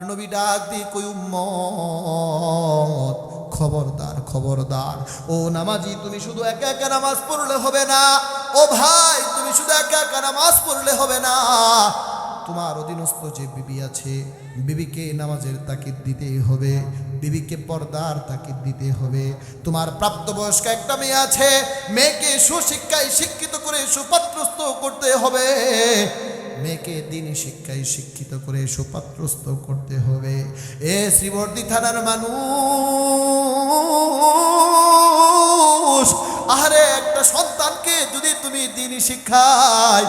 নবী ডাক দিয়ে কই উম্মত, খবরদার খবরদার, ও নামাজি তুমি শুধু একা একা নামাজ পড়লে হবে না। ও ভাই তুমি শুধু একা একা নামাজ পড়লে হবে না, তোমার অধীনস্থ যে বিবি আছে, বিবিকে নামাজের তাকিদ দিতে হবে, বিবিকে পর্দার তাকিদ দিতে হবে। তোমার প্রাপ্তবয়স্ক একটা মেয়ে আছে, মেয়েকে সুশিক্ষায় শিক্ষিত করে সুপাত্রস্থ করতে হবে, মেয়েকে দিনী শিক্ষায় শিক্ষিত করে সুপাত্রস্থ করতে হবে। এ শ্রীবর্দী থানার মানুষ, আহারে একটা সন্তানকে যদি তুমি দিনী শিক্ষায়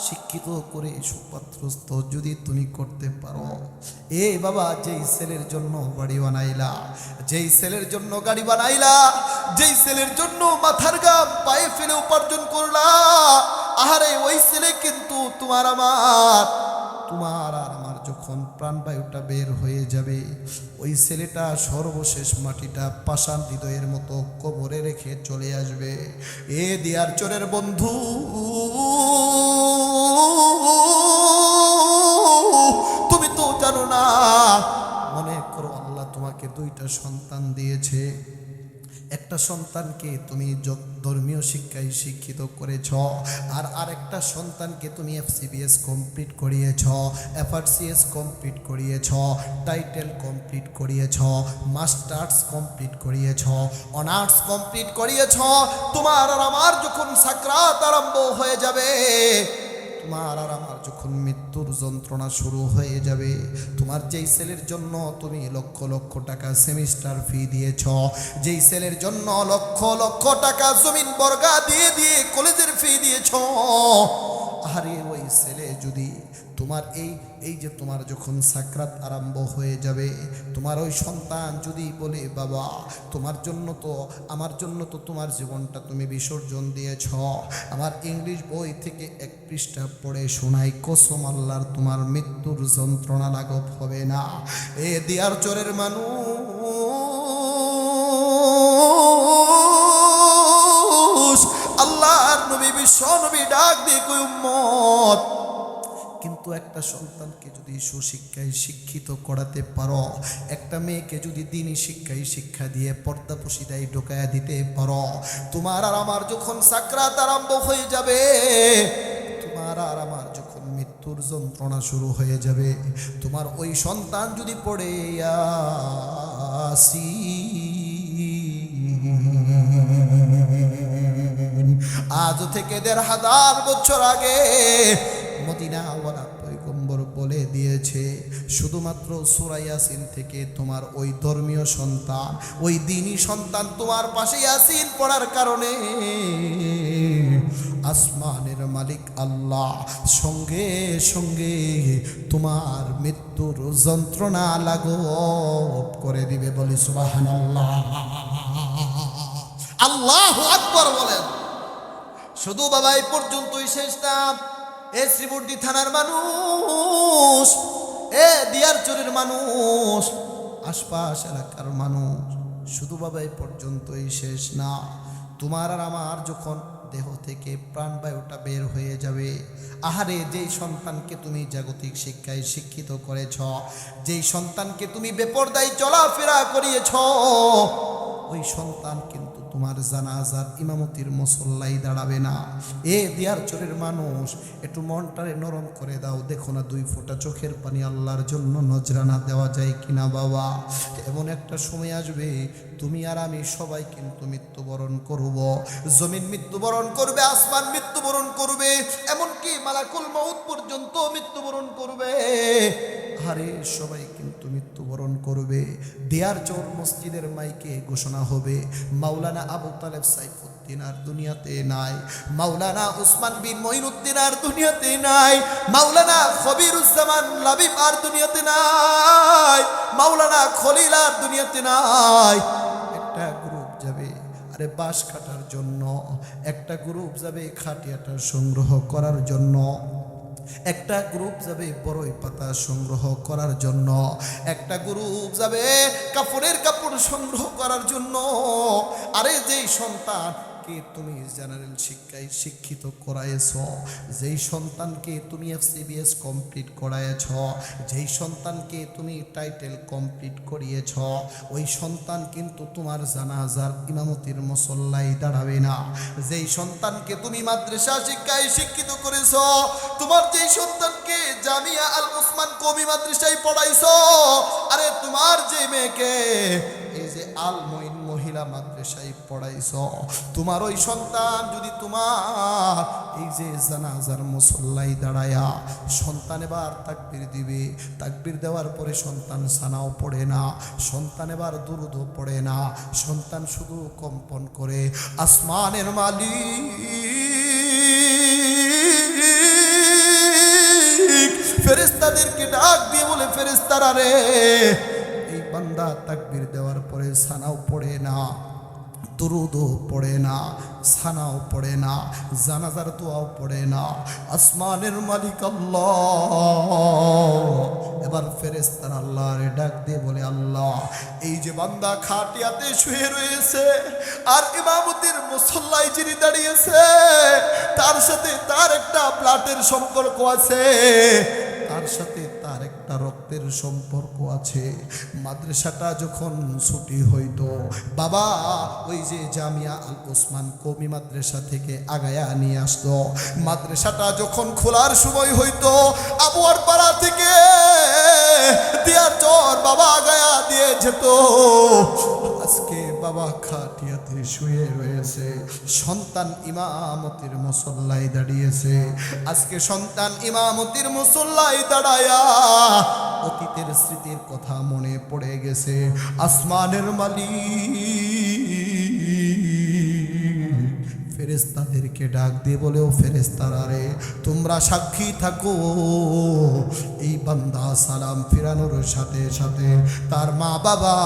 শিক্ষিত করে সুপাত্রস্থ যদি তুমি করতে পারো, এ বাবা যেই ছেলের জন্য বাড়ি বানাইলা, যেই ছেলের জন্য গাড়ি বানাইলা, যেই ছেলের জন্য মাথার গাম পায়ে ফেলে উপার্জন করলা, আহারে ওই ছেলে কিন্তু তোমার আর আমার যখন প্রাণবায়ুটা বের হয়ে যাবে, ওই ছেলেটা সর্বশেষ মাটিটা পাষাণ হৃদয়ের মতো কবরে রেখে চলে আসবে। এ দিয়ার চোরের বন্ধু, তুমি তো জানো না, মনে করো আল্লাহ তোমাকে দুইটা সন্তান দিয়েছে, একটা সন্তানকে তুমি ধর্মীয় শিক্ষায় শিক্ষিত করেছ, আর আরেকটা সন্তানকে তুমি FCBS কমপ্লিট করিয়েছ, FRCS কমপ্লিট করিয়েছ, টাইটেল কমপ্লিট করিয়েছ, মাস্টার্স কমপ্লিট করিয়েছ, অনার্স কমপ্লিট করিয়েছ। তোমার আর আমার যখন সাকরাত আরম্ভ হয়ে যাবে, তোমার আর আমার যখন মৃত্যুর যন্ত্রণা শুরু হয়ে যাবে, তোমার যেই ছেলের জন্য তুমি লক্ষ লক্ষ টাকা সেমিস্টার ফি দিয়েছ, যেই ছেলের জন্য লক্ষ লক্ষ টাকা জমিন বর্গা দিয়ে দিয়ে কলেজের ফি দিয়েছ, আরে ওই ছেলে যদি তোমার এই যে তোমার যখন সাকরাত আরম্ভ হয়ে যাবে, তোমার ওই সন্তান যদি বলে বাবা তোমার জন্য তো আমার জন্য তো তোমার জীবনটা তুমি বিসর্জন দিয়েছ, আমার ইংলিশ বই থেকে এক পৃষ্ঠা পড়ে শোনাই, কসম আল্লাহর তোমার মৃত্যুর যন্ত্রণা লাঘব হবে না। এ দিয়ার চোরের মানুষ, আল্লাহর নবী বিশ্ব নবী ডাক দিয়ে কই উম্মত, কিন্তু একটা সন্তানকে যদি সুশিক্ষায় শিক্ষিত করাতে পারো, একটা মেয়েকে যদি দিনী শিক্ষায় শিক্ষা দিয়ে পর্দাপশিদায় ঢোকায়া দিতে পারো, তোমার আর আমার যখন সাকরাত আরম্ভ হয়ে যাবে, তোমার আর আমার যখন মৃত্যুর যন্ত্রণা শুরু হয়ে যাবে, তোমার ওই সন্তান যদি পড়ে আজ থেকে ১৫০০ বছর আগে মদিনাওয়ালা পয়গম্বর বলে দিয়েছে, শুধুমাত্র সূরা ইয়াসিন থেকে তোমার ওই ধর্মীয় সন্তান, ওই দ্বীনি সন্তান তোমার পাশে ইয়াসিন পড়ার কারণে আসমানের মালিক আল্লাহ সঙ্গে সঙ্গে তোমার মৃত্যুর যন্ত্রণা লাঘব করে দিবে। বলি সুবহানাল্লাহ, আল্লাহু আকবার বলেন। শুধু বাবা এই পর্যন্তই শেষ না, এ শ্রীবর্দী থানার মানুষ, এ দিয়ারচরের মানুষ, আশপাশ এলাকার মানুষ, শুধু বাবা এই পর্যন্তই শেষ না, তোমার আর আমার যখন দেহ থেকে প্রাণবায়ুটা বের হয়ে যাবে, আহারে যেই সন্তানকে তুমি জাগতিক শিক্ষায় শিক্ষিত করেছ, যেই সন্তানকে তুমি বেপরদায় চলাফেরা করিয়েছ, ওই সন্তান কিন্তু তোমার জানাজার ইমামতির মুসল্লাই দাঁড়াবে না। এ দিয়ার চোরের মানুষ, একটু মনটারে নরম করে দাও, দেখো না 2 ফোঁটা চোখের পানি আল্লাহর জন্য নজরানা দেওয়া যায় কিনা বাবা। এমন একটা সময় আসবে তুমি আর আমি সবাই কিন্তু মৃত্যুবরণ করব, জমিন মৃত্যুবরণ করবে, আসমান মৃত্যুবরণ করবে, এমনকি মালাকুল মউত পর্যন্ত মৃত্যুবরণ করবে। আরে সবাই কিন্তু মৃত্যুবরণ করবে। দিয়ার চোর মসজিদের মাইকে ঘোষণা হবে, মাওলানা আবু তালেব সাইফুদ্দিন আর দুনিয়াতে নাই, মাওলানা উসমান বিন মঈনুদ্দিন আর দুনিয়াতে নাই, মাওলানা খবিরুজ্জামান লাবিব আর দুনিয়াতে নাই, মাওলানা খলিল আর দুনিয়াতে নাই। একটা গ্রুপ যাবে আরে বাঁশ কাটার জন্য, একটা গ্রুপ যাবে খাটিয়াটা সংগ্রহ করার জন্য, একটা গ্রুপ যাবে বড়ই পাতা সংগ্রহ করার জন্য, একটা গ্রুপ যাবে কাপড়ের কাপড় সংগ্রহ করার জন্য। আরে যেই সন্তান সন্তানকে তুমি জেনারেল শিক্ষায় শিক্ষিত করায়েছ, যেই সন্তানকে তুমি FCBS কমপ্লিট করায়েছ, যেই সন্তানকে তুমি টাইটেল কমপ্লিট করিয়েছ, ওই সন্তান কিন্তু তোমার জানাজার ইমামতির মুসল্লায় দাঁড়াবে না। যেই সন্তানকে তুমি মাদ্রাসা শিক্ষায় শিক্ষিত করেছ, তোমার যেই সন্তানকে জামিয়া আল উসমান কওমি মাদ্রাসায় পড়াইছ, আরে তোমার যে মেয়েকে এই যে আল মঈন মহিলা মাদ্রাসায় পড়াইছ, তোমার ওই সন্তান যদি তোমার এই যে জানাজার মুসল্লায় দাঁড়ায়া সন্তান এবার তাকবীর দিবে, তাকবীর দেওয়ার পরে সন্তান সানাও পড়ে না, সন্তান এবার দুরূদও পড়ে না, সন্তান শুধু কম্পন করে আসমানের মালিক ফেরেশতাদেরকে ডাক দিয়ে বলে, ফেরেশতারা রে, এই বান্দা তাকবীর দেওয়ার পরে সানাও পড়ে না, দুরূদও পড়ে না, সানাও পড়ে না, জানাজার দোয়াও পড়ে না, আসমানের মালিক আল্লাহ এবার ফেরেশতারা আল্লাহর ডাক দিয়ে বলে, আল্লাহ এই যে বান্দা খাটিয়াতে শুয়ে রয়েছে আর ইমামতির মুসল্লায় যিনি দাঁড়িয়েছে, তার সাথে তার একটা ব্লাডের সম্পর্ক আছে, তার সাথে তার একটা রক্তের সম্পর্ক আছে। মাদ্রাসাটা যখন ছুটি হইতো, বাবা ওই যে জামিয়া আল উসমান কওমি মাদ্রাসা থেকে আগায়া নিয়ে আসতো, মাদ্রাসাটা যখন খোলার সময় হইতো, আবুয়ার পাড়া থেকে দিয়ার চর বাবা আগায়া দিয়ে যেত। আজকে বাবা খাটিয়াতে শুয়ে রয়েছে, সন্তান ইমামতির মুসল্লায় দাঁড়িয়েছে, আজকে সন্তান ইমামতির মুসল্লায় দাঁড়ায়া অতীতের স্মৃতির কথা মনে পড়ে গেছে। আসমানের মালিক ফেরেশতাদেরকে ডাক দিয়ে বলে, ও ফেরেশতারা রে, তোমরা সাক্ষী থাকো, এই বান্দা সালাম ফিরানোর সাথে সাথে তার মা বাবা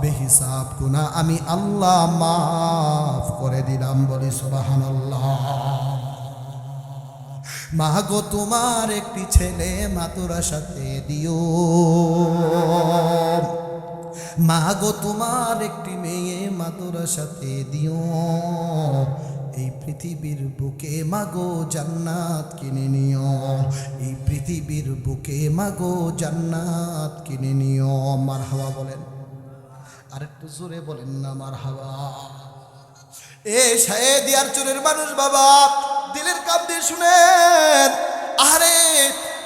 বেহিসাব গুনাহ আমি আল্লাহ মাফ করে দিলাম। বলি সুবহানাল্লাহ। মা গো তোমার একটি ছেলে মাদ্রাসাতে দিও, মা গো তোমার একটি মেয়ে মাদ্রাসাতে দিও, এই পৃথিবীর বুকে মাগো জান্নাত কিনে নিও, এই পৃথিবীর বুকে মাগো জান্নাত কিনে নিও। মারহাবা বলেন, আরেকটু জোরে বলেন না মারহাবা। এ শাহেদ ইয়ারচুরের মানুষ বাবা, দিলের কান দিয়ে শুনেন, আরে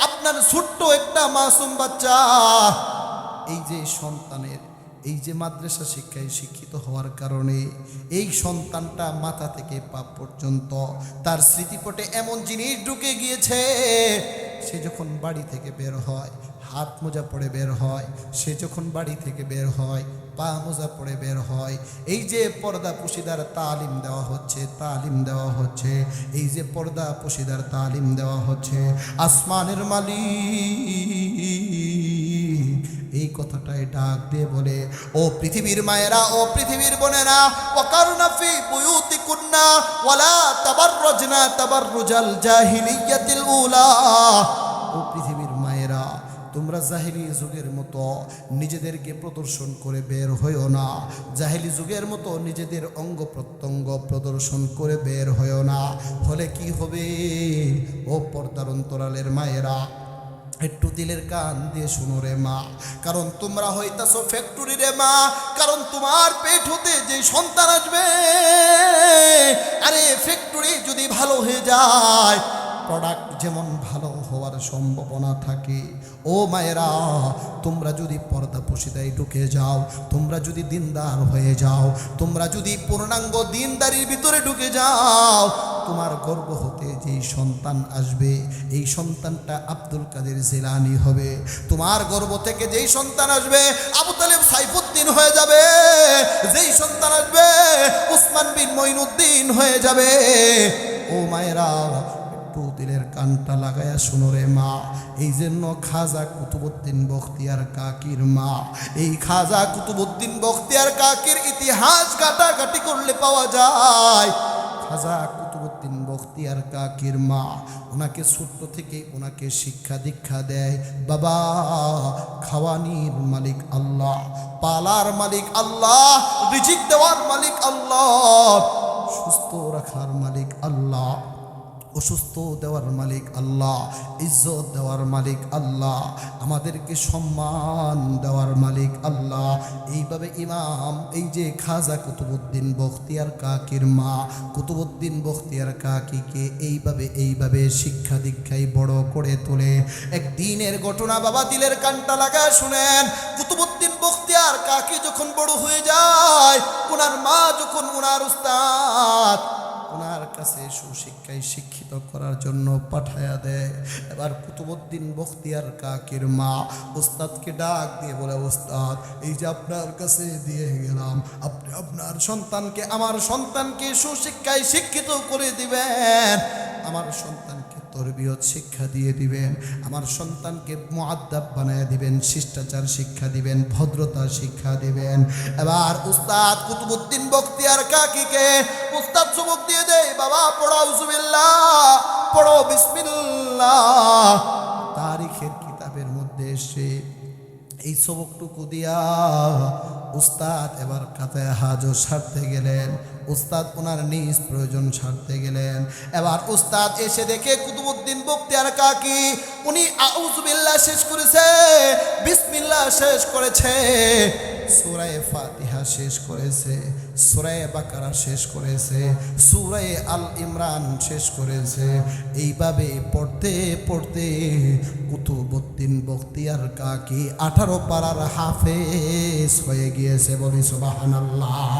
আপনার ছোট্ট একটা মাসুম বাচ্চা, এই যে সন্তানের এই যে মাদ্রাসা শিক্ষায় শিক্ষিত হওয়ার কারণে এই সন্তানটা মাথা থেকে পা পর্যন্ত তার স্মৃতিপটে এমন জিনিস ঢুকে গিয়েছে, সে যখন বাড়ি থেকে বের হয় হাত মোজা পরে বের হয়, সে যখন বাড়ি থেকে বের হয় পা মোজা পরে বের হয়, এই যে পর্দা পুশিদার তালিম দেওয়া হচ্ছে, তালিম দেওয়া হচ্ছে, এই যে পর্দা পুশিদার তালিম দেওয়া হচ্ছে, আসমানের মালিক এই কথাটাই ডাক দিয়ে বলে, ও পৃথিবীর মায়েরা, ও পৃথিবীর বোনেরা, ওয়াকারনা ফি বুয়ুতিকুন্না ওয়ালা তাবাররুজনা তাবাররুজাল জাহিলিয়াতিল উলা। ও পৃথিবীর মায়েরা, তোমরা জাহিলি যুগের মতো নিজেদেরকে প্রদর্শন করে বের হইও না, জাহিলি যুগের মতো নিজেদের অঙ্গ প্রত্যঙ্গ প্রদর্শন করে বের হইও না, হলে কি হবে? ও পর্দার অন্তরালের মায়েরা, একটু দিলের কান দিয়ে শুনো রে মা, কারণ তোমরা হইতাছো ফ্যাক্টরি রে মা, কারণ তোমার পেট হতে যে সন্তান আসবে, আরে ফ্যাক্টরি যদি ভালো হয়ে যায়, প্রোডাক্ট যেমন ভালো হওয়ার সম্ভাবনা থাকে, ও মায়েরা তোমরা যদি পর্দা পুশিদায় ঢুকে যাও, তোমরা যদি দিনদার হয়ে যাও, তোমরা যদি পূর্ণাঙ্গ দিনদারির ভিতরে ঢুকে যাও, তোমার গর্ভ হতে যেই সন্তান আসবে এই সন্তানটা আব্দুল কাদের জিলানী হবে, তোমার গর্ভ থেকে যেই সন্তান আসবে আবু তালেব সাইফুদ্দিন হয়ে যাবে, যেই সন্তান আসবে উসমান বিন মঈনুদ্দিন হয়ে যাবে। ও মায়েরা দিলের কানটা লাগায়া শুনো রে মা, এই জন্য খাজা কুতুবউদ্দিন বখতিয়ার কাকির মা, এই খাজা কুতুবউদ্দিন বখতিয়ার কাকির ইতিহাস ঘাটাঘাটি করলে পাওয়া যায়, খাজা কুতুবউদ্দিন বখতিয়ার কাকির মা ওনাকে ছোট্ট থেকে ওনাকে শিক্ষা দীক্ষা দেয়, বাবা খাওয়ানির মালিক আল্লাহ, পালার মালিক আল্লাহ, রিজিক দেওয়ার মালিক আল্লাহ, সুস্থ রাখার মালিক আল্লাহ, অসুস্থ দেওয়ার মালিক আল্লাহ, ইজ্জত দেওয়ার মালিক আল্লাহ, আমাদেরকে সম্মান দেওয়ার মালিক আল্লাহ। এইভাবে ইমাম এই যে খাজা কুতুবউদ্দিন বখতিয়ার কাকির মা কুতুবউদ্দিন বখতিয়ার কাকিকে এইভাবে শিক্ষা দীক্ষায় বড় করে তোলে। একদিনের ঘটনা বাবা, দিলের কানটা লাগায় শুনেন। কুতুবউদ্দিন বখতিয়ার কাকি যখন বড় হয়ে যায়, ওনার মা যখন ওনার উস্তাদ ওনার কাছে সুশিক্ষায় শিক্ষিত করার জন্য পাঠায়া দেয়। এবার কুতুবউদ্দিন বখতিয়ার কাকির মা উস্তাদকে ডাক দিয়ে বলে, উস্তাদ এই যে আপনার কাছে দিয়ে গেলাম, আপনি আপনার সন্তানকে, আমার সন্তানকে সুশিক্ষায় শিক্ষিত করে দিবেন, আমার সন্তানকে তরবিয়ত শিক্ষা দিয়ে দিবেন, আমার সন্তানকে মুআদ্দাব বানায় দিবেন, শিষ্টাচার শিক্ষা দিবেন, ভদ্রতা শিক্ষা দিবেন। এবার উস্তাদ কুতুবউদ্দিন বখতিয়ার কাকিকে উস্তাদ সবক দিয়ে দেয়, বাবা পড়ো আউযুবিল্লাহ, পড়ো বিসমিল্লাহ। তারিখের কিতাবের মধ্যে এসে এই সবকটুকু দিয়া উস্তাদ এবার কাতায় হাজত সারতে গেলেন, উস্তাদ ওনার নিজ প্রয়োজন সারতে গেলেন। এবার উস্তাদ এসে দেখে কুতুবউদ্দিন বখতিয়ার কাকি উনি আউযুবিল্লাহ শেষ করেছে, বিসমিল্লাহ শেষ করেছে, সূরা ফাতিহা শেষ করেছে, সূরা বাকারা শেষ করেছে, সূরা আল ইমরান শেষ করেছে। এইভাবে পড়তে পড়তে কুতুবউদ্দিন বখতিয়ার কাকি 18 পারার হাফেজ হয়ে গিয়েছে। বলি সুবহানাল্লাহ।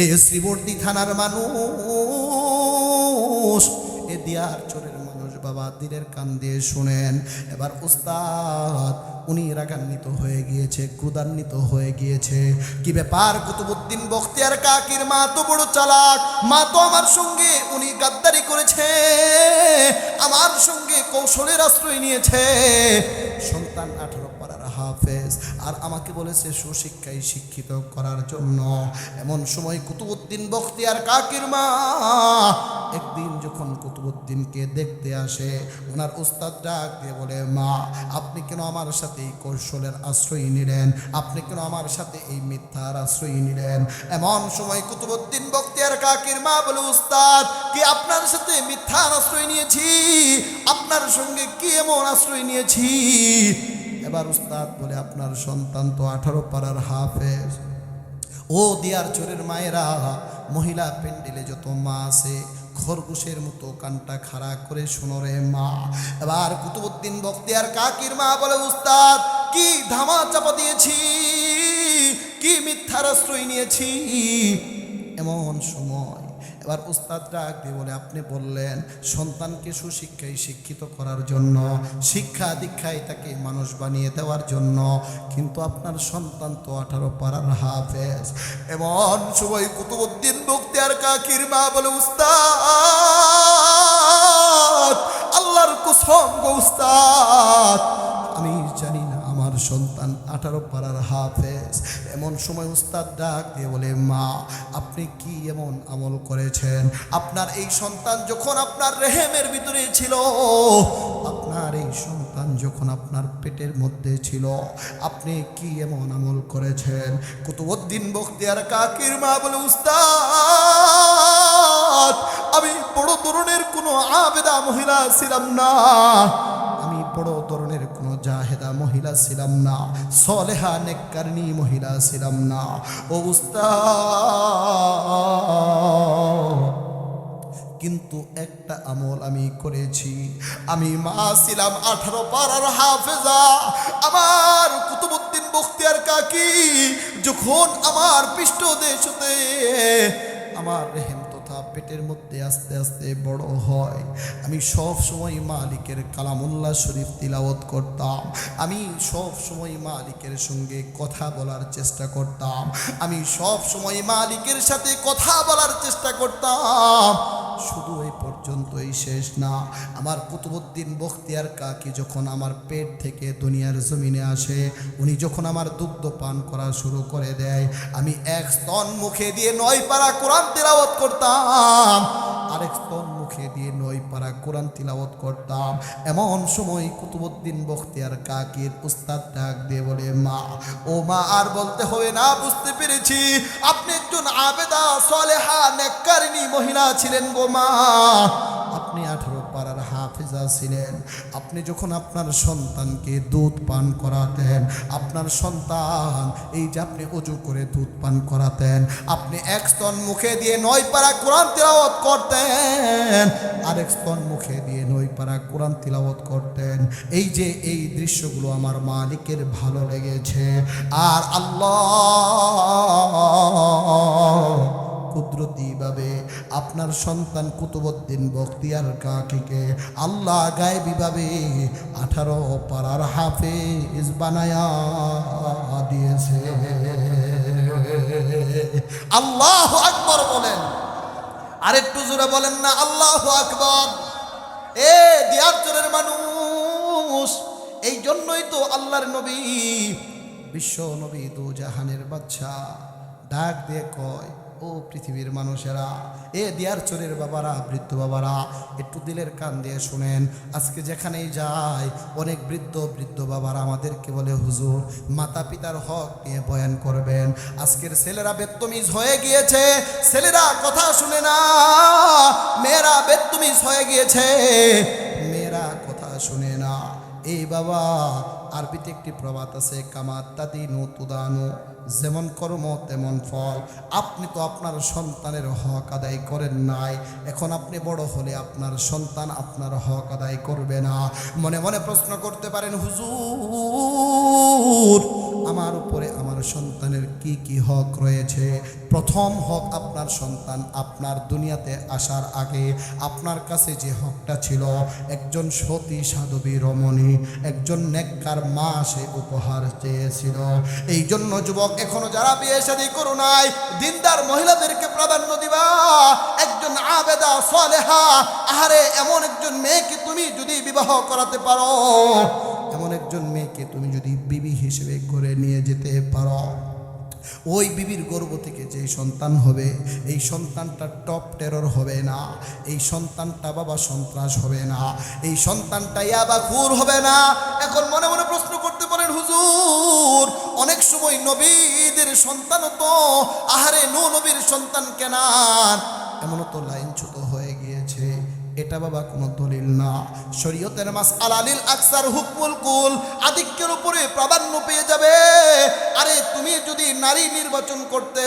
এ শ্রীবর্দী থানার মানুষ, এ দিয়ার চোরের মানুষ বাবা, দিলের কান দিয়ে শুনেন। এবার উস্তাদ উনি রাগান্বিত হয়ে গিয়েছে, ক্রোধান্বিত হয়ে গিয়েছে। কি ব্যাপার, কুতুবউদ্দিন বখতিয়ার কাকির মা তো বড় চালাক, মা তো আমার সঙ্গে উনি গাদ্দারি করেছে, আমার সঙ্গে কৌশলের আশ্রয় নিয়েছে। সন্তান 18 পারার হাফেজ আর আমাকে বলেছে সুশিক্ষায় শিক্ষিত করার জন্য। এমন সময় কুতুবউদ্দিন বখতিয়ার কাকির মা একদিন যখন কুতুবউদ্দিনকে দেখতে আসে, ওনার উস্তাদ ডাক দিয়ে বলে, মা আপনি কেন আমার সাথে এই কৌশলের আশ্রয় নিলেন, আপনি কেন আমার সাথে এই মিথ্যার আশ্রয় নিলেন? এমন সময় কুতুবউদ্দিন বখতিয়ার কাকির মা বলে, উস্তাদ কি আপনার সাথে মিথ্যার আশ্রয় নিয়েছি, আপনার সঙ্গে কি এমন আশ্রয় নিয়েছি? এবার উস্তাদ বলে, আপনার সন্তান তো 18 পারার হাফেজ। ও দিয়ার চোরের মায়েরা, মহিলা প্যান্ডেলে যত মা আছে খরগোশের মতো কানটা খাড়া করে শোনো রে মা। এবার কুতুবউদ্দিন বখতিয়ার কাকির মা বলে, উস্তাদ কি ধামা চাপা দিয়েছি, কি মিথ্যার আশ্রয় নিয়েছি? এমন সময় এবার উস্তাদ ডাক দিয়ে বলে, আপনি বললেন সন্তানকে সুশিক্ষায় শিক্ষিত করার জন্য, শিক্ষা দীক্ষায় তাকে মানুষ বানিয়ে দেওয়ার জন্য, কিন্তু আপনার সন্তান তো 18 পারার হাফেজ। এমন সময় কুতুবউদ্দিন বখতিয়ার কাকির মা বলে, উস্তাদ আল্লাহর কসম গো উস্তাদ, আমি জানি না আমার সন্তান 18 পারার হাফেজ। এমন সময় উস্তাদ ডাক দিয়ে বলে, মা আপনি কি এমন আমল করেছেন? আপনার এই সন্তান যখন আপনার রেহেমের ভিতরে ছিল, আপনার এই সন্তান যখন আপনার পেটের মধ্যে ছিল, আপনি কি এমন আমল করেছেন? কুতুবউদ্দিন বখতিয়ার কাকির মা বলে, উস্তাদ আমি বড় ধরনের কোনো আবেদা মহিলা ছিলাম না, আমি বড় ধরনের কোনো জাহেদা মহিলা ছিলাম না, সলেহা নেককারিনী মহিলা ছিলাম না। ও উস্তাদ, কিন্তু একটা আমল আমি করেছি। আমি মা ছিলাম 18 পারার হাফেজা। আমার কুতুবউদ্দিন বখতিয়ার কাকি যখন আমার পৃষ্ঠদেশ হতে আমার রেহেম তথা পেটের মধ্যে আস্তে আস্তে বড় হয়, আমি সব সময় মালিকের কালামুল্লাহ শরীফ তিলাওয়াত করতাম, আমি সব সময় মালিকের সঙ্গে কথা বলার চেষ্টা করতাম, আমি সব সময় মালিকের সাথে কথা বলার চেষ্টা করতাম। শুধু এই পর্যন্তই শেষ না, আমার কুতুবউদ্দিন বখতিয়ার কাকি যখন আমার পেট থেকে দুনিয়ার জমিনে আসে, উনি যখন আমার দুগ্ধ পান করা শুরু করে দেয়, আমি এক স্তন মুখে দিয়ে 9 পারা কোরআন তিলাওয়াত করতাম, আরেক স্তন মুখে মুখে দিয়ে 9 পারা কোরআন তিলাওয়াত করতাম। এমন সময় কুতুবউদ্দিন বখতিয়ার কাকির উস্তাদ ডাক দিয়ে বলে, মা, ও মা, আর বলতে হবে না, বুঝতে পেরেছি আপনি একজন আবেদা সালেহা নেককারিনী মহিলা ছিলেন গো মা। আপনি 18 পারার হাফেজা ছিলেন। আপনি যখন আপনার সন্তানকে দুধ পান করাতেন, আপনার সন্তান এই যে আপনি ওযু করে দুধ পান করাতেন, আপনি এক স্তন মুখে দিয়ে 9 পারা কোরআন তিলাওয়াত করতেন, আরেক স্তন মুখে দিয়ে 9 পারা কোরআন তিলাওয়াত করতেন। এই যে এই দৃশ্যগুলো আমার মালিকের ভালো লেগেছে। আর আল্লাহ কুদরতিভাবে আপনার সন্তান কুতুবউদ্দিন বখতিয়ার কাকিকে আল্লাহ গায়েবীভাবে 18 পারার হাফেজ বানায়া দিয়েছে। আল্লাহু আকবার বলেন, আরেকটু জোরে বলেন না আল্লাহু আকবার। এ দিয়ারচরের মানুষ, এই জন্যই তো আল্লাহর নবী, বিশ্ব নবী, দু জাহানের বাদশা ডাক দিয়ে কয়, ও পৃথিবীর মানুষেরা, এ দিয়ারচরের বাবারা, বৃদ্ধ বাবারা, একটু দিলের কান দিয়ে শুনেন। আজকে যেখানেই যায় অনেক বৃদ্ধ বাবারা আমাদেরকে বলে, হুজুর মাতা পিতার হক নিয়ে বয়ান করবেন। আজকের ছেলেরা বেত্তমিজ হয়ে গিয়েছে, ছেলেরা কথা শুনে না, মেয়েরা বেত্তমিজ হয়ে গিয়েছে, মেয়েরা কথা শুনে না। এই বাবা, আরবিতে একটি প্রবাদ আছে, কামাত তাদিনু তুদানু, যেমন কর্ম তেমন ফল। আপনি তো আপনার সন্তানের হক আদায় করেন নাই, এখন আপনি বড় হলে আপনার সন্তান আপনার হক আদায় করবে না। মনে মনে প্রশ্ন করতে পারেন, হুজুর আমার উপরে আমার সন্তানের কি কি হক রয়েছে? প্রথম হক, আপনার সন্তান আপনার দুনিয়াতে আসার আগে আপনার কাছে যে হকটা ছিল, একজন সতী সাধবী রমণী, একজন নেককার মা সে উপহার চেয়েছিল। এই জন্য যুবক, এখনো যারা বিয়ে শাদী করো নাই, দিনদার মহিলাদেরকে প্রাধান্য দিবা। একজন আবেদা সালেহা, আহারে এমন একজন মেয়েকে তুমি যদি বিবাহ করাতে পারো, এমন একজন মেয়েকে তুমি যদি বিবি হিসেবে করে নিয়ে যেতে পারো, ওই বিবির গর্ভ থেকে যে সন্তান হবে, এই সন্তানটা টপ টেরর হবে না, এই সন্তানটা বাবা সন্ত্রাস হবে না, এই সন্তানটা ইয়াবাখুর হবে না। এখন মনে মনে প্রশ্ন করতে পারেন, হুজুর অনেক সময় নবীদের সন্তানও তো আহারে নবীর সন্তান কেনার, এমনও তো লাইনচ্যুত হয়ে গিয়েছে। এটা বাবা কোনো দলিল না। শরীয়তের মাসআলা লিল আকসার হুকমুল কুল, আধিক্যের উপরে প্রাধান্য পেয়ে যাবে। আরে তুমি যদি নারী নির্বাচন করতে,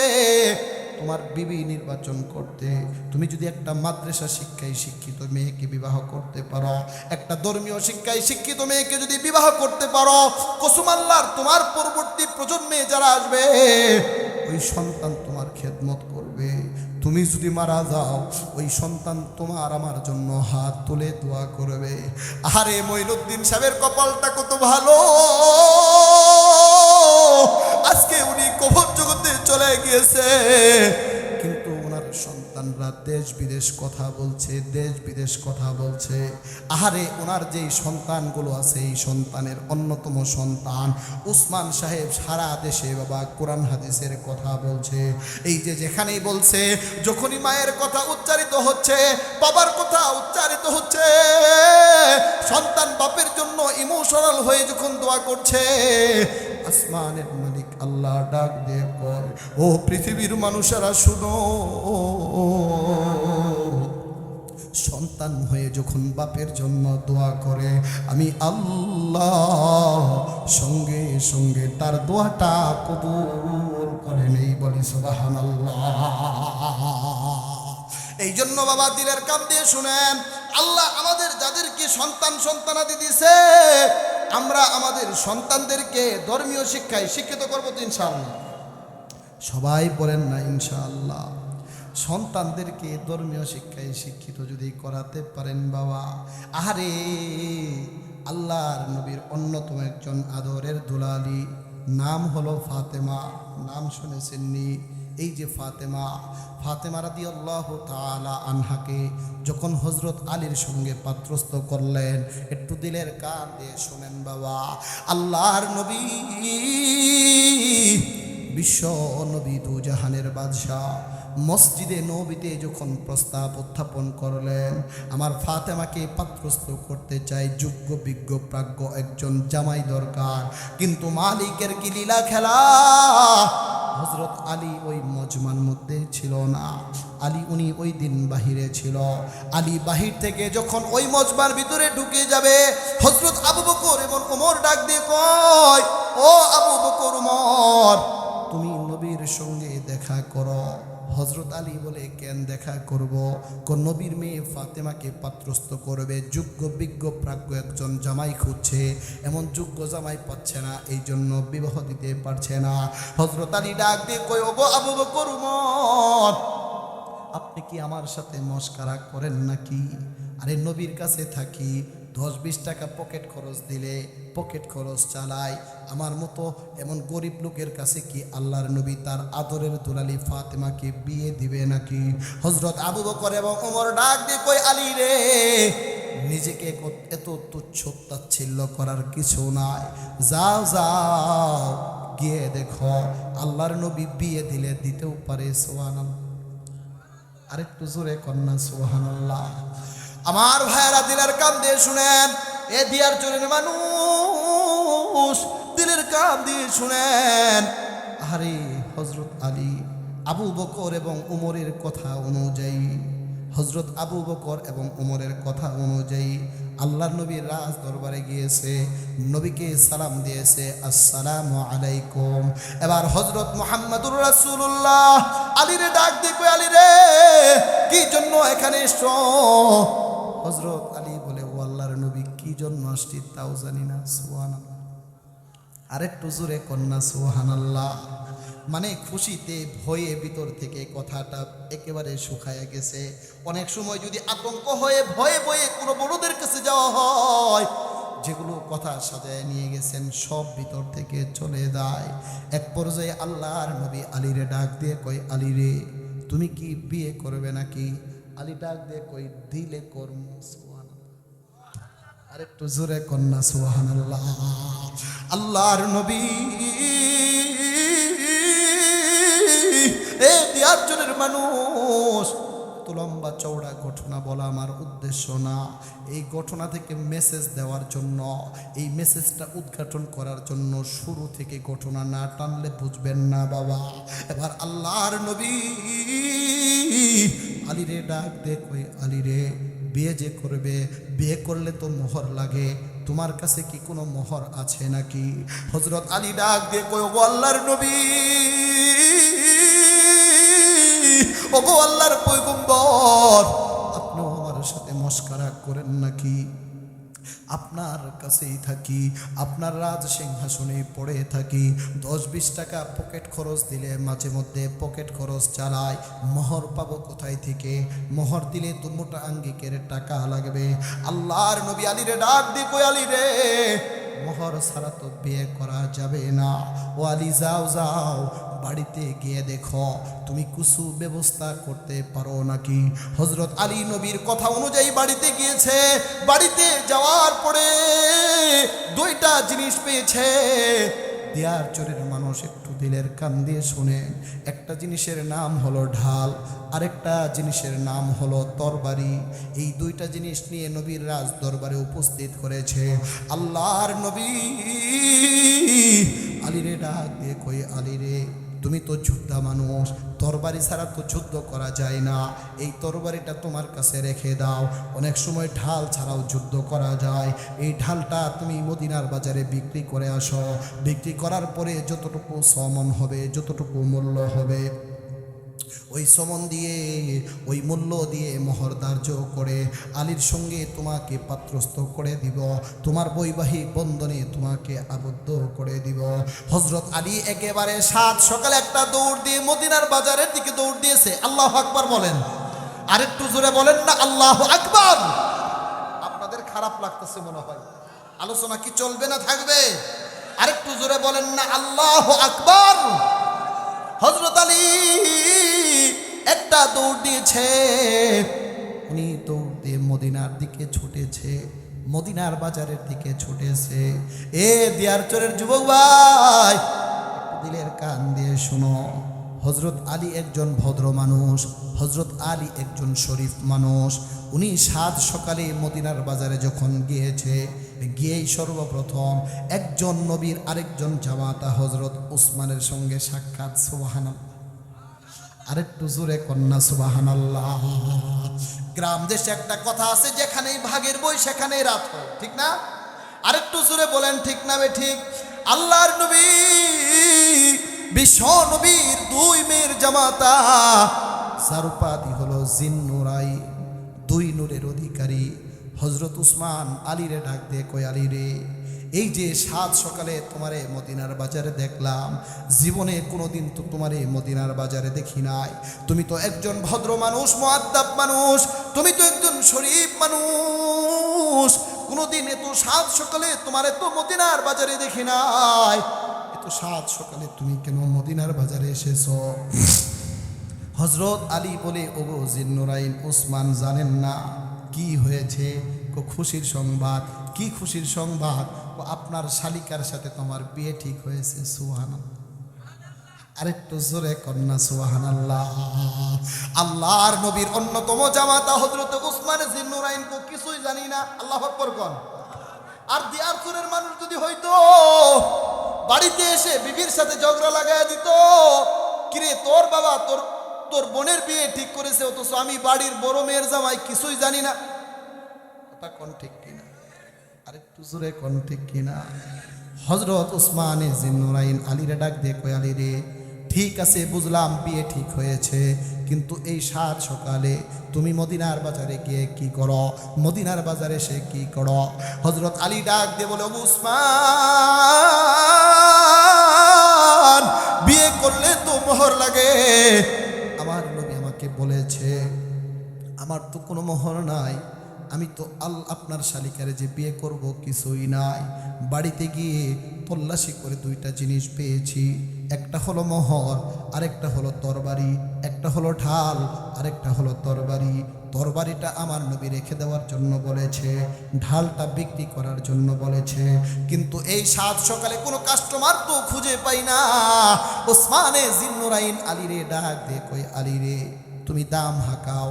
তোমার বিবি নির্বাচন করতে, তুমি যদি একটা মাদ্রাসা শিক্ষায় শিক্ষিত মেয়েকে বিবাহ করতে পারো, একটা ধর্মীয় শিক্ষায় শিক্ষিত মেয়েকে যদি বিবাহ করতে পারো, কসম আল্লাহর তোমার পরবর্তী প্রজন্মে যারা আসবে, ওই সন্তান তোমার খেদমত করবে। তুমি যদি মারা যাও, ওই সন্তান তোমার আমার জন্য হাত তুলে দোয়া করবে। আরে মঈনুদ্দিন সাহেবের কপালটা কত ভালো, আজকে উনি কবর জগতে চলে গিয়েছে, কিন্তু ওনার সন্তানরা দেশ বিদেশ কথা বলছে, দেশ বিদেশ কথা বলছে। আহারে ওনার যেই সন্তানগুলো আছে, এই সন্তানের অন্যতম সন্তান উসমান সাহেব সারা দেশে বাবা কোরআন হাদিসের কথা বলছে। এই যে যেখানেই বলছে, যখনই মায়ের কথা উচ্চারিত হচ্ছে, বাবার কথা উচ্চারিত হচ্ছে, সন্তান বাপের জন্য ইমোশনাল হয়ে যখন দোয়া করছে, আসমানের মালিক আল্লাহ ডাক দিয়ে কয়, ও পৃথিবীর মানুষেরা শুনো, সন্তান হয়ে যখন বাপের জন্য দোয়া করে, আমি আল্লাহ সঙ্গে সঙ্গে তার দোয়াটা কবুল করে নেই। বলি সুবহানাল্লাহ। এই জন্য বাবা দিলের কান দিয়ে শুনেন, আল্লাহ আমাদের যাদেরকে সন্তানাদি দিছে, আমরা আমাদের সন্তানদেরকে ধর্মীয় শিক্ষায় শিক্ষিত করবো তো ইনশাআল্লাহ। সবাই বলেন না ইনশাআল্লাহ। সন্তানদেরকে ধর্মীয় শিক্ষায় শিক্ষিত যদি করাতে পারেন বাবা, আহারে আল্লাহর নবীর অন্যতম একজন আদরের দুলালি, নাম হলো ফাতেমা, নাম শুনেছেননি? এই যে ফাতেমা রাদিয়াল্লাহু তাআলা আনহাকে যখন হযরত আলীর সঙ্গে পাত্রস্থ করলেন, একটু দিলের কান দিয়ে শুনেন বাবা, আল্লাহর নবী বিশ্ব নবী দু জাহানের বাদশাহ মসজিদে নবীতে যখন প্রস্তাব উত্থাপন করলেন, আমার ফাতেমাকে পাত্রস্থ করতে চাই, যোগ্য বিজ্ঞ প্রাজ্ঞ একজন জামাই দরকার। কিন্তু মালিকের কি লীলা খেলা, হযরত আলী ওই মজমার মধ্যে ছিল না। আলী উনি ওই দিন বাহিরে ছিল। আলী বাহির থেকে যখন ওই মজমার ভিতরে ঢুকে যাবে, হযরত আবু বকর এবং ওমর ডাক দিয়ে কয়, ও আবু বকর, ওমর, তুমি নবীর সঙ্গে দেখা করো। হযরত আলী বলে, কেন দেখা করব? কোন নবীর মেয়ে ফাতেমাকে পাত্রস্থ করবে, যোগ্য বিজ্ঞ প্রাজ্ঞ একজন জামাই খুঁজছে, এমন যোগ্য জামাই পাচ্ছে না, এই জন্য বিবাহ দিতে পারছে না। হযরত আলী ডাক দিয়ে কই, ওগো আবু বকর, ওমর, আপনি কি আমার সাথে মস্কারা করেন নাকি? আরে নবীর কাছে থাকি, 10-20 টাকা পকেট খরচ দিলে পকেট খরচ চালায়, আমার মতো এমন গরিব লোকের কাছে কি আল্লাহর নবী তার আদরের দুলালি ফাতেমাকে বিয়ে দিবে নাকি? হযরত আবু বকর এবং ওমর ডাক দিয়ে কই, আলী রে, নিজেকে এত তুচ্ছ তাচ্ছিল্য করার কিছু নাই, যাও যাও গিয়ে দেখো, আল্লাহর নবী বিয়ে দিলে দিতেও পারে। সুবহানাল্লাহ, আরেকটু জোরে কন্যা সুবহানাল্লাহ। আমার ভাইয়েরা, দিলের কান দিয়ে শুনেন, এ দিয়ার চোরের মানুষ, দিলের কান দিয়ে শুনেন। আরে হযরত আলী, আবু বকর এবং উমরের কথা অনুযায়ী, হযরত আবু বকর এবং উমরের কথা অনুযায়ী আল্লাহর নবীর রাজ দরবারে গিয়েছে, নবীকে সালাম দিয়েছে, আসসালামু আলাইকুম। এবার হযরত মুহাম্মদুর রাসূলুল্লাহ আলীরে ডাক দিয়ে কই, আলী রে, কি জন্য এখানে এসছো? হযরত আলী বলে, ও আল্লাহর নবী, কি জন্য আসছি তাও জানি না। সুবহানাল্লাহ, আরেকটু জোরে কন্যা সুবহানাল্লাহ। মানে খুশিতে ভয়ে ভিতর থেকে কথাটা একেবারে শুকায়া গেছে। অনেক সময় যদি আতঙ্ক হয়ে ভয়ে ভয়ে কোনো বড়দের কাছে যাওয়া হয়, যেগুলো কথা সাজায় নিয়ে গেছেন সব ভিতর থেকে চলে যায়। এক পর্যায়ে আল্লাহর নবী আলীরে ডাক দিয়ে কই, আলী রে, তুমি কি বিয়ে করবে নাকি? আলী ডাক দিয়ে কই, দিলে কর্ম। আরেকটু জোরে কন্যা সুবহানাল্লাহ। আল্লাহর নবী, এ দিয়ারজনের মানুষ, তো লম্বা চওড়া ঘটনা বলা আমার উদ্দেশ্য না। এই ঘটনা থেকে মেসেজ দেওয়ার জন্য, এই মেসেজটা উদ্ঘাটন করার জন্য শুরু থেকে ঘটনা না টানলে বুঝবেন না বাবা। এবার আল্লাহর নবী আলীরে ডাক দে কই, আলী রে, বিয়ে যে করবে, বিয়ে করলে তো মোহর লাগে, তোমার কাছে কি কোনো মোহর আছে নাকি? হযরত আলী ডাক দিয়ে কই, ওগো আল্লাহর নবী, ওগো আল্লাহর পয়গম্বর, আপনিও আমার সাথে মস্করা করেন নাকি? আপনার কাছেই থাকি, আপনার রাজ সিংহাসনে পড়ে থাকি, 10-20 টাকা পকেট খরচ দিলে মাঝে মধ্যে পকেট খরচ চালায়, মোহর পাবো কোথায় থেকে? মোহর দিলে তো মোটা আঙ্গিকের টাকা লাগবে। আল্লাহর নবী আলীরে ডাক দিয়ে কই, আলী রে, মোহর ছাড়া তো বিয়ে করা যাবে না। ও আলী, যাও যাও, বাড়িতে গিয়ে দেখো তুমি কিছু ব্যবস্থা করতে পারো নাকি। হযরত আলী নবীর কথা অনুযায়ী বাড়িতে গিয়েছে। বাড়িতে যাওয়ার পরে দুইটা জিনিস পেয়েছে। দিয়ার চোরের মানুষ একটু দিলের কান দিয়ে শুনেন, একটা জিনিসের নাম হলো ঢাল, আরেকটা জিনিসের নাম হলো তরবারি। এই দুইটা জিনিস নিয়ে নবীর রাজ দরবারে উপস্থিত করেছে। আল্লাহর নবী আলীরে ডাক দিয়ে কই, আলী রে, তুমি তো যোদ্ধা মানুষ, তরবারি ছাড়া তো যুদ্ধ করা যায় না, এই তরবারিটা তোমার কাছে রেখে দাও। অনেক সময় ঢাল ছাড়াও যুদ্ধ করা যায়, এই ঢালটা তুমি মদিনার বাজারে বিক্রি করে আসো। বিক্রি করার পরে যতটুকু সমন হবে, যতটুকু মূল্য হবে, ওই সমন দিয়ে, ওই মূল্য দিয়ে মোহর ধার্য করে আলীর সঙ্গে তোমাকে পাত্রস্থ করে দিব, তোমার বৈবাহিক বন্ধনে তোমাকে আবদ্ধ করে দিব। হযরত আলী একেবারে সাত সকালে একটা দৌড় দিয়ে মদিনার বাজারের দিকে দৌড় দিয়েছে। আল্লাহু আকবার বলেন, আরেকটু জোরে বলেন না আল্লাহু আকবার। আপনাদের খারাপ লাগতেছে মনে হয়, আলোচনা কি চলবে না থাকবে? আরেকটু জোরে বলেন না আল্লাহু আকবার। হযরত আলী একটা দৌড় দিয়েছে, উনি দৌড় দিয়ে মদিনার দিকে ছুটেছে, মদিনার বাজারের দিকে ছুটেছে। এ দিয়ার চোরের যুবক ভাই, দিলের কান দিয়ে শুনো, হযরত আলী একজন ভদ্র মানুষ, হযরত আলী একজন শরীফ মানুষ। উনি সাত সকালে মদিনার বাজারে যখন গিয়েছে, গিয়েই সর্বপ্রথম একজন নবীর আরেকজন জামাতা হযরত উসমানের সঙ্গে সাক্ষাৎ। সুবহানাল্লাহ, আরেকটু জোরে কন্যা সুবহানাল্লাহ। গ্রাম দেশে একটা কথা আছে, যেখানেই ভাগের বই সেখানেই রাত হয়, ঠিক না? আরেকটু জোরে বলেন ঠিক না বে ঠিক? আল্লাহর নবী বিশ্ব নবীর দুই মেয়ের জামাতা, যার উপাধি হলো জিন্নুরাইন, দুই নূরের অধিকারী হযরত উসমান আলীরে ডাক দিয়ে কয়, আলী রে, এই যে সাত সকালে তোমারে মদিনার বাজারে দেখলাম, জীবনে কোনোদিন তো তোমারে মদিনার বাজারে দেখি নাই। তুমি তো একজন ভদ্র মানুষ, মুআদ্দাব মানুষ, তুমি তো একজন শরীফ মানুষ, কোনোদিন এত সাত সকালে তোমারে তো মদিনার বাজারে দেখি নাই। এত সাত সকালে তুমি কেন মদিনার বাজারে এসেছো? হযরত আলী বলে, ওগো জিন্নুরাইন উসমান, জানেন না কি হয়েছে? খুশির সংবাদ। কি খুশির সংবাদ? আপনার শালিকার সাথে তোমার বিয়ে ঠিক হয়েছে। সুবহানাল্লাহ, আরেকটু জোরে কন্যা সুবহানাল্লাহ। আল্লাহর নবীর অন্যতম জামাতা হযরত উসমান জিন্নুরাইন কিছুই জানি না। আল্লাহু আকবার কোন। আর দিয়ারপুরের মানুষ যদি হইতো, বাড়িতে এসে বিবির সাথে ঝগড়া লাগায় দিত, কিরে তোর বাবা তোর বোনের বিয়ে ঠিক করেছে, অথচ আমি বাড়ির বড় মেয়ের জামাই কিছুই জানি না। কথা কোন ঠিক কিনা? আরেকটু জোরে কোন ঠিক কিনা? হযরত উসমান জিন্নুরাইন আলীরে ডাক দিয়ে কয়, আলী রে, ঠিক আছে বুঝলাম বিয়ে ঠিক হয়েছে, কিন্তু এই সাত সকালে তুমি মদিনার বাজারে গিয়ে কি করো? মদিনার বাজারে সে কি করো? হযরত আলী ডাক দিয়ে বলে, উসমান, বিয়ে করলে তো মোহর লাগে। আমার নবী আমাকে বলেছে, আমার তো কোনো মোহর নাই, আমি তো আপনার শালিকারে যে বিয়ে করব কিছুই নাই। বাড়িতে গিয়ে তল্লাশি করে দুইটা জিনিস পেয়েছি, একটা হলো মোহর, আরেকটা হলো তরবারি। একটা হলো ঢাল, আরেকটা হলো তরবারি। তরবারিটা আমার নবী রেখে দেওয়ার জন্য বলেছে, ঢালটা বিক্রি করার জন্য বলেছে, কিন্তু এই সাত সকালে কোনো কাস্টমার তো খুঁজে পাই না। উসমানে জিন্নুরাইন আলীরে ডাক দিয়ে কই, আলী রে, তুমি দাম হাঁকাও,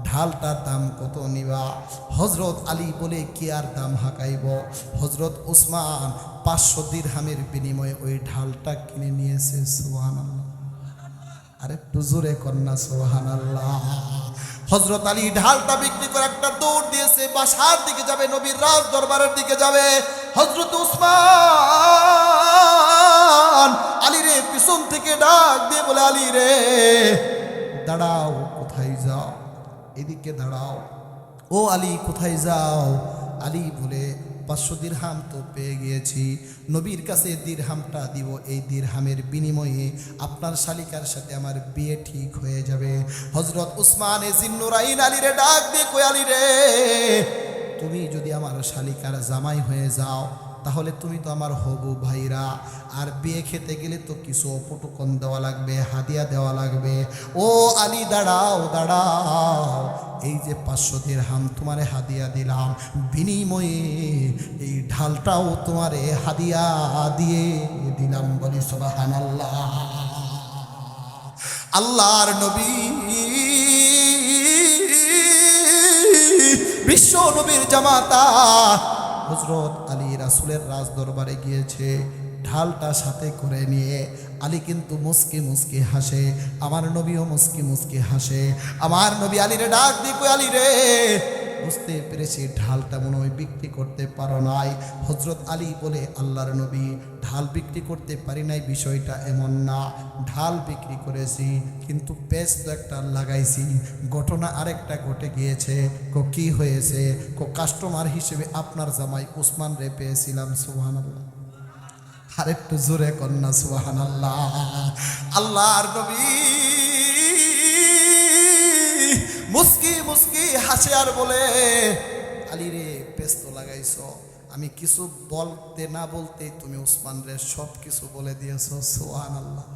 ঢালটার দাম কত নিবা? হযরত আলী বলে, কি আর দাম হাঁকাইব? হযরত উসমান 500 দিরহামের বিনিময়ে ওই ঢালটা কিনে নিয়েছে। সুবহানাল্লাহ, আরেকটু জোরে কন্যা সুবহানাল্লাহ। হযরত আলী ঢালটা বিক্রি করে একটা দৌড় দিয়েছে, বাসার দিকে যাবে, নবীর রাজ দরবারের দিকে যাবে। হযরত উসমান আলী রে পিছন থেকে ডাক দিয়ে বলে, আলী রে দাঁড়াও, কোথায় যাও? এদিকে দাঁড়াও। ও আলী, কোথায় যাও? আলী বলে, 500 দিরহাম তো পেয়ে গিয়েছি, নবীর কাছে দিরহামটা দিব, এই দিরহামের বিনিময়ে আপনার শালিকার সাথে আমার বিয়ে ঠিক হয়ে যাবে। হযরত উসমানে জিন্নুরাইন আলীরে ডাক দিয়ে কই, আলী রে, তুমি যদি আমার শালিকার জামাই হয়ে যাও, তাহলে তুমি তো আমার হবু ভাইরা, আর বিয়ে খেতে গেলে তো কিছু উপটকন দেওয়া লাগবে, হাদিয়া দেওয়া লাগবে। ও আলী দাঁড়াও, দাঁড়াও, এই যে 500 দিরহাম তোমারে হাদিয়া দিলাম, বিনিময়ে এই ঢালটাও তোমারে হাদিয়া দিয়ে দিলাম। বলি সুবহানাল্লাহ। আল্লাহর নবী বিশ্ব নবীর জামাতা হযরত আলী রাসূলের রাজ দরবারে গিয়েছে, ঢালটা সাথে করে নিয়ে। আলী কিন্তু মুস্কি মুস্কি হাসে, আমার নবীও মুস্কি মুস্কি হাসে। আমার নবী আলীরে ডাক দিয়ে কই, আলী রে, বুঝতে পেরেছি ঢালটা মনে হয় বিক্রি করতে পারো নাই। হযরত আলী বলে, আল্লাহর নবী, ঢাল বিক্রি করতে পারি নাই বিষয়টা এমন না, ঢাল বিক্রি করেছি, কিন্তু পেঁচ তো একটা লাগাইছি। ঘটনা আরেকটা ঘটে গিয়েছে। কি হয়েছে? কাস্টমার হিসেবে আপনার জামাই উসমান রে পেয়েছিলাম। সুবহানাল্লাহ, আরেকটু জোরে কন্যা সুবহানাল্লাহ। আল্লাহর নবী মুস্কি মুস্কি হাসে আর বলে, আলী রে, পেস্তো লাগাইছো, আমি কিছু বলতে না বলতে তুমি উসমান রে সব কিছু বলে দিয়েছো। সুবহানাল্লাহ,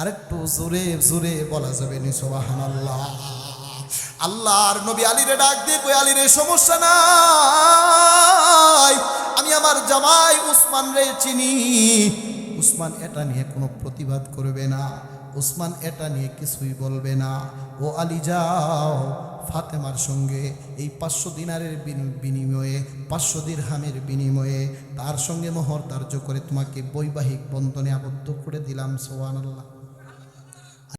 আরেকটু জোরে জোরে বলা যাবে নি? সুবহানাল্লাহ। আল্লাহর নবী আলীরে ডাক দিয়ে কই, আলী রে, সমস্যা নাই, আমি আমার জামাই উসমান রে চিনি। উসমান এটা নিয়ে কোনো প্রতিবাদ করবে না। উসমান এটা নিয়ে কিছুই বলবে না। ও আলী যাও, ফাতেমার সঙ্গে এই 500 দিনারের বিনিময়ে, 500 দিরহামের বিনিময়ে তার সঙ্গে মোহর ধার্য করে তোমাকে বৈবাহিক বন্ধনে আবদ্ধ করে দিলাম। সুবহানাল্লাহ।